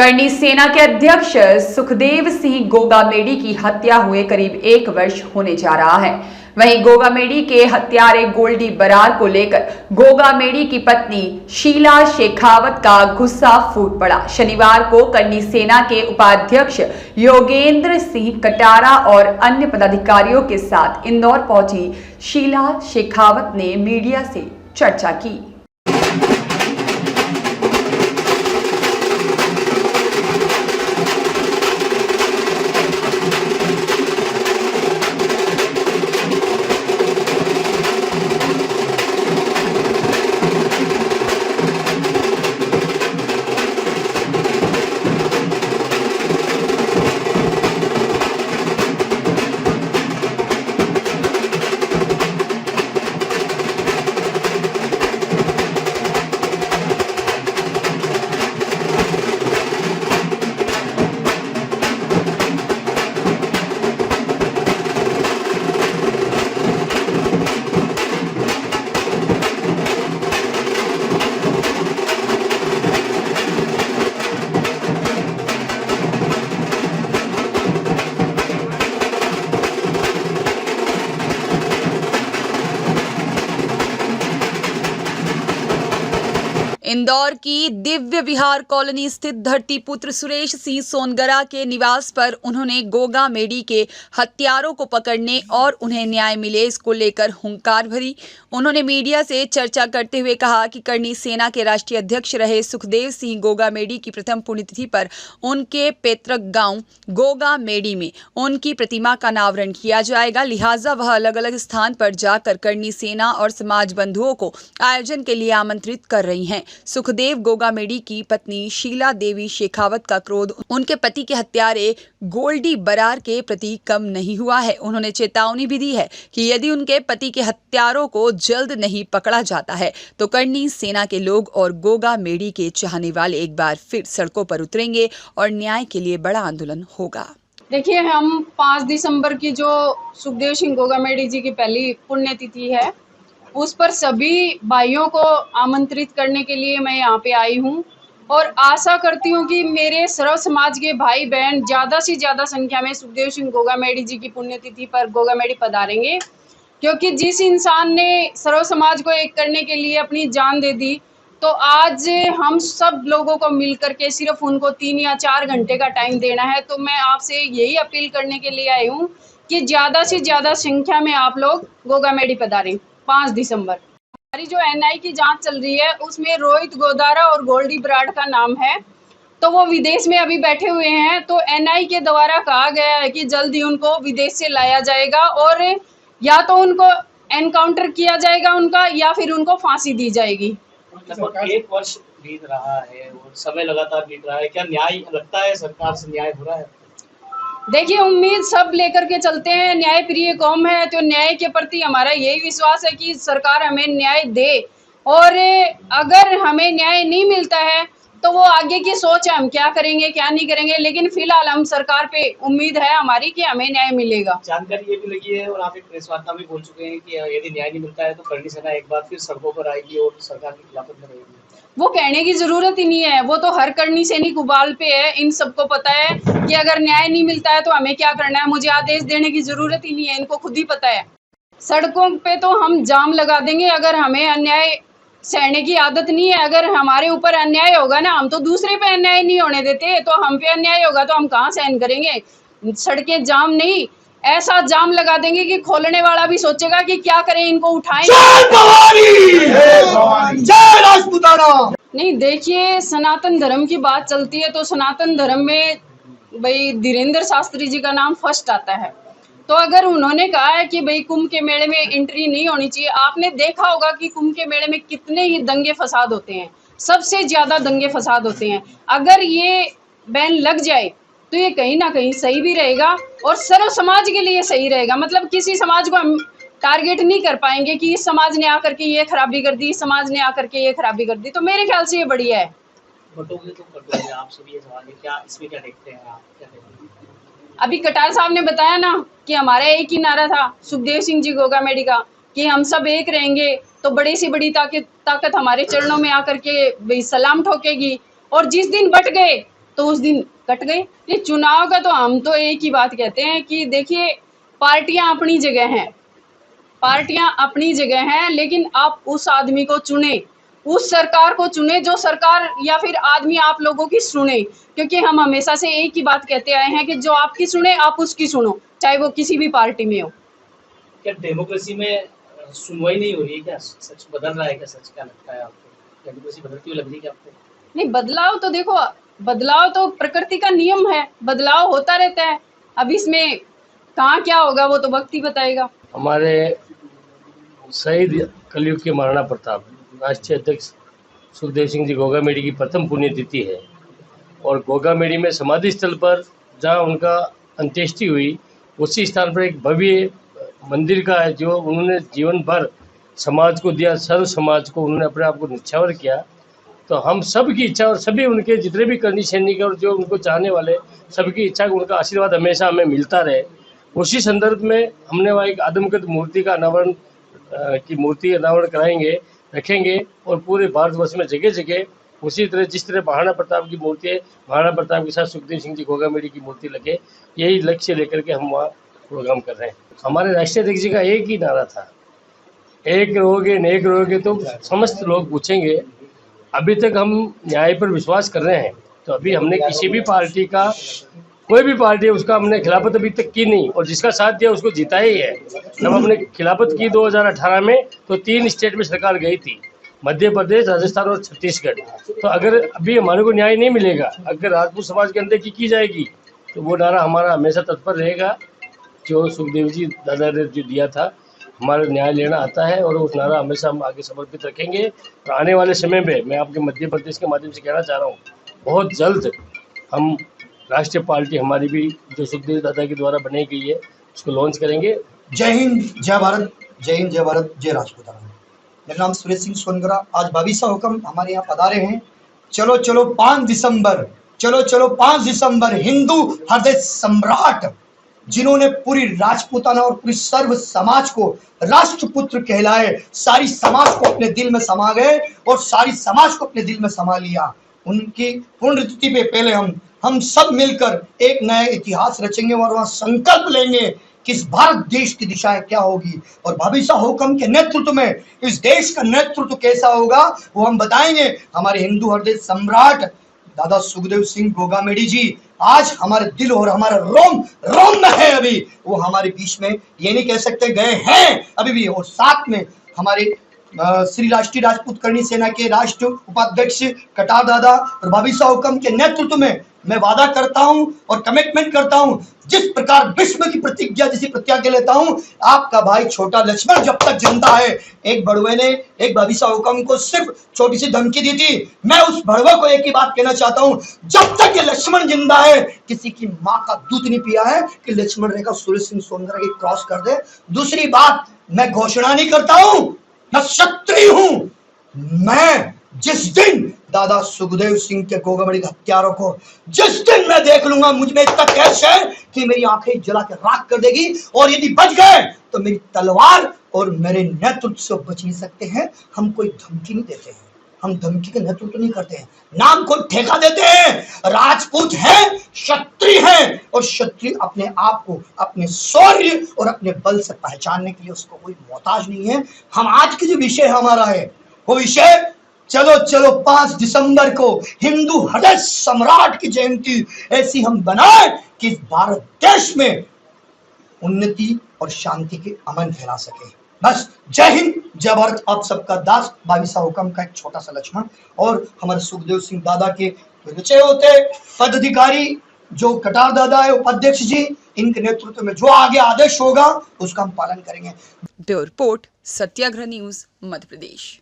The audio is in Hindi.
करनी सेना के अध्यक्ष सुखदेव सिंह गोगामेडी की हत्या हुए करीब 1 वर्ष होने जा रहा है। वहीं गोगामेडी के हत्यारे गोल्डी बरार को लेकर गोगामेडी की पत्नी शीला शेखावत का गुस्सा फूट पड़ा। शनिवार को करनी सेना के उपाध्यक्ष योगेंद्र सिंह कटारा और अन्य पदाधिकारियों के साथ इंदौर पहुंची शीला शेखावत ने मीडिया से चर्चा की। इंदौर की दिव्य विहार कॉलोनी स्थित धरती पुत्र सुरेश सिंह सोनगरा के निवास पर उन्होंने गोगामेडी के हत्यारों को पकड़ने और उन्हें न्याय मिले इसको लेकर हुंकार भरी। उन्होंने मीडिया से चर्चा करते हुए कहा कि करनी सेना के राष्ट्रीय अध्यक्ष रहे सुखदेव सिंह गोगामेडी की प्रथम पुण्यतिथि पर उनके पैतृक गांव गोगामेडी में उनकी प्रतिमा का अनावरण किया जाएगा। लिहाजा वह अलग अलग स्थान पर जाकर करनी सेना और समाज बंधुओं को आयोजन के लिए आमंत्रित कर रही हैं। सुखदेव गोगामेडी की पत्नी शीला देवी शेखावत का क्रोध उनके पति के हत्यारे गोल्डी बरार के प्रति कम नहीं हुआ है। उन्होंने चेतावनी भी दी है कि यदि उनके पति के हत्यारों को जल्द नहीं पकड़ा जाता है तो करनी सेना के लोग और गोगामेडी के चाहने वाले एक बार फिर सड़कों पर उतरेंगे और न्याय के लिए बड़ा आंदोलन होगा। देखिए, हम 5 दिसंबर की जो सुखदेव सिंह गोगामेडी जी की पहली पुण्यतिथि है उस पर सभी भाइयों को आमंत्रित करने के लिए मैं यहाँ पे आई हूँ और आशा करती हूँ कि मेरे सर्व समाज के भाई बहन ज़्यादा से ज़्यादा संख्या में सुखदेव सिंह गोगामेडी जी की पुण्यतिथि पर गोगामेडी पधारेंगे, क्योंकि जिस इंसान ने सर्व समाज को एक करने के लिए अपनी जान दे दी, तो आज हम सब लोगों को मिल करके सिर्फ उनको 3 या 4 घंटे का टाइम देना है। तो मैं आपसे यही अपील करने के लिए आई हूँ कि ज़्यादा से ज़्यादा संख्या में आप लोग गोगामेडी पधारें। 5 दिसंबर हमारी जो एनआई की जांच चल रही है उसमें रोहित गोदारा और गोल्डी बरार का नाम है, तो वो विदेश में अभी बैठे हुए हैं। तो एनआई के द्वारा कहा गया है कि जल्द ही उनको विदेश से लाया जाएगा और या तो उनको एनकाउंटर किया जाएगा उनका या फिर उनको फांसी दी जाएगी। लगभग 1 वर्ष बीत रहा है और समय लगातार बीत रहा है, क्या न्याय लगता है सरकार से न्याय हो रहा है? देखिए, उम्मीद सब लेकर के चलते हैं, न्याय प्रिय कौम है, तो न्याय के प्रति हमारा यही विश्वास है कि सरकार हमें न्याय दे और अगर हमें न्याय नहीं मिलता है तो वो आगे की सोच है हम क्या करेंगे क्या नहीं करेंगे, लेकिन फिलहाल हम सरकार पे उम्मीद है हमारी कि हमें न्याय मिलेगा। जानकारी ये भी लगी है और आप एक प्रेस वार्ता में बोल चुके हैं कि यदि न्याय नहीं मिलता है तो करनी सेना एक बार फिर सड़कों पर आएगी और सरकार के खिलाफ रहेगी। वो कहने की जरूरत ही नहीं है, वो तो हर करनी सैनिक उबाल पे है। इन सबको पता है कि अगर न्याय नहीं मिलता है तो हमें क्या करना है, मुझे आदेश देने की जरूरत ही नहीं है, इनको खुद ही पता है। सड़कों पे तो हम जाम लगा देंगे, अगर हमें अन्याय सहने की आदत नहीं है। अगर हमारे ऊपर अन्याय होगा ना, हम तो दूसरे पे अन्याय नहीं होने देते, तो हम पे अन्याय होगा तो हम कहाँ सहन करेंगे। सड़कें जाम नहीं, ऐसा जाम लगा देंगे कि खोलने वाला भी सोचेगा कि क्या करें, इनको उठाएं। नहीं, देखिए, सनातन धर्म की बात चलती है तो सनातन धर्म में भाई धीरेन्द्र शास्त्री जी का नाम फर्स्ट आता है। तो अगर उन्होंने कहा है कि भाई कुंभ के मेले में एंट्री नहीं होनी चाहिए, आपने देखा होगा कि कुंभ के मेले में कितने ही दंगे फसाद होते हैं, सबसे ज्यादा दंगे फसाद होते हैं। अगर ये बैन लग जाए तो ये कहीं ना कहीं सही भी रहेगा और सर्व समाज के लिए सही रहेगा। मतलब किसी समाज को हम टारगेट नहीं कर पाएंगे कि इस समाज ने आकर के ये खराबी कर दी, इस समाज ने आकर के ये खराबी कर दी। तो मेरे ख्याल से ये बढ़िया है। आपसे भी ये सवाल है, क्या इसमें क्या देखते हैं आप, क्या देखते हैं? अभी कटार साहब ने बताया ना कि हमारा एक ही नारा था सुखदेव सिंह जी गोगामेडी का कि हम सब एक रहेंगे तो बड़ी से बड़ी ताकत हमारे चरणों में आकर के सलाम ठोकेगी। और जिस दिन बट गए तो उस दिन कट गए। ये चुनाव का तो हम तो एक ही बात कहते हैं कि देखिए, पार्टियां अपनी जगह हैं, पार्टियां अपनी जगह हैं, लेकिन आप उस आदमी को चुने, उस सरकार को चुने जो सरकार या फिर आदमी आप लोगों की सुने। क्योंकि हम हमेशा से एक ही बात कहते आए हैं कि जो आपकी सुने आप उसकी सुनो, चाहे वो किसी भी पार्टी में हो। क्या डेमोक्रेसी में सुनवाई नहीं हो रही है क्या? सच बदल रहा है क्या? सच क्या लगता है आपको? डेमोक्रेसी बदलती हुई लग रही है क्या आपको? नहीं, बदलाव तो देखो, बदलाव तो प्रकृति का नियम है, बदलाव होता रहता है। अब इसमें कहाँ क्या होगा वो तो वक्त ही बताएगा। हमारे शहीद कलयुग के महाराणा प्रताप राष्ट्रीय अध्यक्ष सुखदेव सिंह जी गोगामेडी की प्रथम पुण्यतिथि है और गोगामेडी में समाधि स्थल पर जहाँ उनका अंत्येष्टि हुई, उसी स्थान पर एक भव्य मंदिर का है जो उन्होंने जीवन भर समाज को दिया, सर्व समाज को उन्होंने अपने आप को निछावर किया। तो हम सब की इच्छा और सभी उनके जितने भी करनी सैनिक और जो उनको चाहने वाले सबकी इच्छा कि उनका आशीर्वाद हमेशा हमें मिलता रहे। उसी संदर्भ में हमने वहाँ एक आदमकद मूर्ति का अनावरण कराएंगे, रखेंगे और पूरे भारतवर्ष में जगह जगह उसी तरह जिस तरह महाराणा प्रताप की मूर्ति है, महाराणा प्रताप के साथ सुखदेव सिंह जी गोगामेडी की मूर्ति लगे, यही लक्ष्य लेकर के हम वहाँ प्रोग्राम कर रहे हैं। हमारे राष्ट्रीय अध्यक्ष जी का एक ही नारा था, एक रहोगे नेक रहोगे। तो समस्त लोग पूछेंगे, अभी तक हम न्याय पर विश्वास कर रहे हैं, तो अभी हमने किसी भी पार्टी का, कोई भी पार्टी है उसका हमने खिलाफत अभी तक की नहीं और जिसका साथ दिया उसको जिताया ही है। जब हमने खिलाफत की 2018 में तो 3 स्टेट में सरकार गई थी, मध्य प्रदेश, राजस्थान और छत्तीसगढ़। तो अगर अभी हमारे को न्याय नहीं मिलेगा, अगर राजपूत समाज के अंदर की जाएगी, तो वो नारा हमारा हमेशा तत्पर रहेगा जो सुखदेव जी दादा ने जो दिया था, हमारा न्याय लेना आता है और उस नारा हमेशा हम आगे समर्पित रखेंगे। और आने वाले समय में मैं आपके मध्य प्रदेश के माध्यम से कहना चाह रहा हूँ, बहुत जल्द हम राष्ट्रीय पार्टी हमारी भी जो सुखदेव दादा के द्वारा बनाई गई है उसको लॉन्च करेंगे। जय हिंद, जय भारत, जय हिंद, जय भारत, जय राजपूताना। मेरा नाम सुरेश सिंह सोनगरा। आज बाबीसा हुक्म हमारे यहाँ पधारे हैं। चलो चलो 5 दिसंबर, चलो चलो 5 दिसंबर, हिंदू हृदय सम्राट जिन्होंने पूरी राजपूताना और पूरी सर्व समाज को राष्ट्रपुत्र कहलाए, सारी समाज को अपने दिल में समा गए और सारी समाज को अपने दिल में समा लिया। उनकी पुण्यतिथि पे पहले हम सब मिलकर एक नया इतिहास रचेंगे और वहाँ संकल्प लेंगे कि इस भारत देश की दिशा क्या होगी और बाबीसा हुक्म के नेतृत्व में इस देश का नेतृत्व कैसा होगा वो हम बताएंगे। हमारे हिंदू हृदय सम्राट दादा सुखदेव सिंह गोगामेडी जी आज हमारे दिल और हमारा रोम में है। अभी वो हमारे बीच में ये नहीं कह सकते गए हैं अभी भी। और साथ में हमारे श्री राष्ट्रीय राजपूत करणी सेना के राष्ट्र उपाध्यक्ष कटार दादा और बाबीसा हुक्म के नेतृत्व में मैं वादा करता हूं और कमिटमेंट करता हूं, जिस प्रकार विश्व की प्रतिज्ञा जैसी प्रतिज्ञा लेता हूं, आपका भाई छोटा लक्ष्मण जब तक जिंदा है, एक बड़ुए ने एक बाबीसा हुक्म को सिर्फ छोटी सी धमकी दी थी। मैं उस बड़ुए को एक ही बात कहना चाहता हूं, जब तक ये लक्ष्मण जिंदा है, किसी की मां का दूध नहीं पिया है कि लक्ष्मण रेखा सुरेश सिंह सोनगरा की क्रॉस कर दे। दूसरी बात, मैं घोषणा नहीं करता हूं, मैं क्षत्रिय हूं। मैं जिस दिन दादा सुखदेव सिंह के गोगामेडी हत्यारों को जिस दिन मैं देख लूंगा, मुझ में इतना कैश है कि मेरी आंखें जला के राख कर देगी और यदि बच गए तो मेरी तलवार और मेरे नेतृत्व से बच नहीं सकते हैं। हम कोई धमकी नहीं देते हैं, हम धमकी का नेतृत्व नहीं करते हैं, नाम को ठेका देते हैं। राजपूत हैं, क्षत्रिय हैं और क्षत्रिय अपने आप को अपने शौर्य और अपने बल से पहचानने के लिए उसको कोई मोहताज नहीं है। हम आज की जो विषय हमारा है वो विषय चलो चलो 5 दिसंबर को हिंदू हृदय सम्राट की जयंती ऐसी हम बनाए कि इस भारत देश में उन्नति और शांति के अमन फैला सके। बस जय हिंद, जय भारत। आप सबका दास बाबीसा हुक्म का एक छोटा सा लक्ष्मण और हमारे सुखदेव सिंह दादा के परिचय होते पदाधिकारी जो कटार दादा है उपाध्यक्ष जी, इनके नेतृत्व में जो आगे आदेश होगा उसका हम पालन करेंगे। ब्यूरो रिपोर्ट, सत्याग्रह न्यूज, मध्य प्रदेश।